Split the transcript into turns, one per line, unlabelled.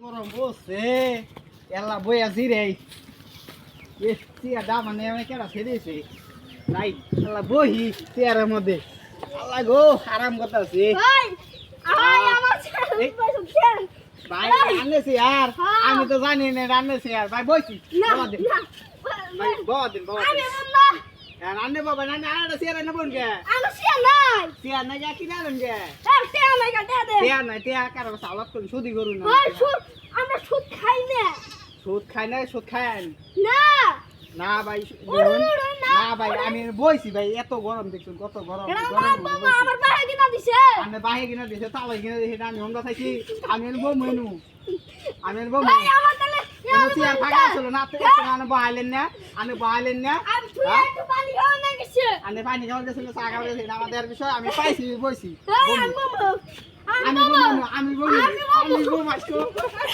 গরম বসছে এলা বই আছি রে চেয়ারটা মানে আমি কেটা ছেড়েছে নাই এলা বহি চেয়ারের মধ্যে আল্লাহ গো আরাম করতে আছি ভাই আনেছি আর আমি তো জানি না রান্নেছি আর ভাই বইছি বাবা দিন রান্নে বাবা রান্নে আর চেয়ার এনে বোন গে চেয়ার নাই যা কিনা আনেন গে চেয়ার নাই টেয়া কারো সালাদ করুন সুদি করুন না সুদ খাই না সুদ খায় না ভাই না ভাই আমি বইছি ভাই এত গরম দেখছুন কত গরম আমি বাহে কিনা দিছে তালাই কিনা দিছে আমি হন্ডা থাকি আমি বউ মেনু আমি বউ চেয়ার ফাঁকা ছিল না আপনি বহাইলেন না আমি বহাইলেন না আমি পানি খাওয়া গেছিল চা খাওয়া গেছিল আমাদের বিষয় আমি পাইছি বইছি আমি বউ আমি বউ